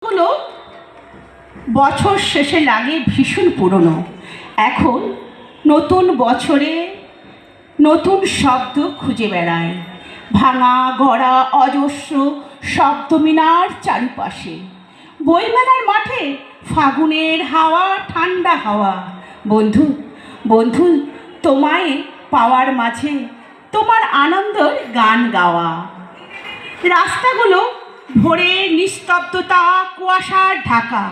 হলো বছর শেষে লাগে ভীষণ পুরনো। এখন নতুন বছরে নতুন শব্দ খুঁজে বেড়ায়। ভাঙা গড়া অজস্র শব্দমিনার চারিপাশে। বইমেলার মাঠে ফাগুনের হাওয়া, ঠান্ডা হাওয়া। বন্ধু বন্ধু তোমায় পাওয়ার মাঝে তোমার আনন্দের গান গাওয়া। রাস্তাগুলো ভোরের নিস্তব্ধতা, কুয়াশার ঢাকা।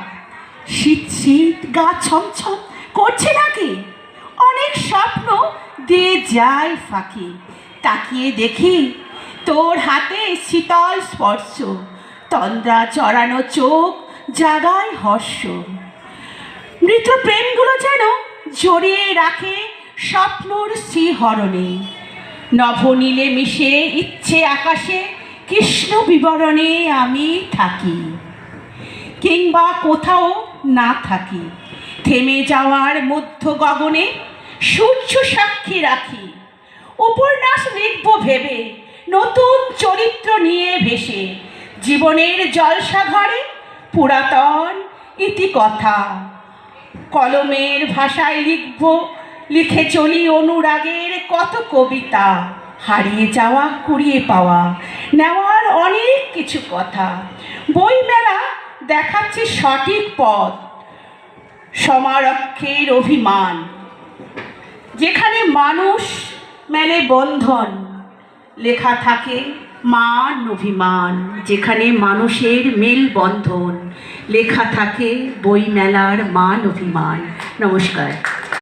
শীত শীত, গা ছমছম করছে নাকি? অনেক স্বপ্ন দিয়ে যায় ফাঁকি। তাকিয়ে দেখি তোর হাতে শীতল স্পর্শ, তন্দ্রা চড়ানো চোখ জাগায় হর্ষ। মৃত প্রেমগুলো যেন জড়িয়ে রাখে স্বপ্নর শ্রীহরণে। নভনীলে মিশে ইচ্ছে আকাশে কৃষ্ণ বিবরণে আমি থাকি, কিংবা কোথাও না থাকি। থেমে যাওয়ার মধ্য গগনে সূর্য সাক্ষী রাখি। উপন্যাস লিখব ভেবে নতুন চরিত্র নিয়ে ভেসে। জীবনের জলসাঘরে পুরাতন ইতিকথা। কলমের ভাষায় লিখে চলি অনুরাগের কত কবিতা। হারিয়ে যাওয়া, কুড়িয়ে পাওয়া, নেওয়ার অনেক কিছু কথা। বইমেলা দেখাচ্ছে সঠিক পথ, সমারক্ষের অভিমান। যেখানে মানুষ মেলে বন্ধন, লেখা থাকে মান অভিমান। যেখানে মানুষের মেলবন্ধন, লেখা থাকে বইমেলার মান অভিমান। নমস্কার।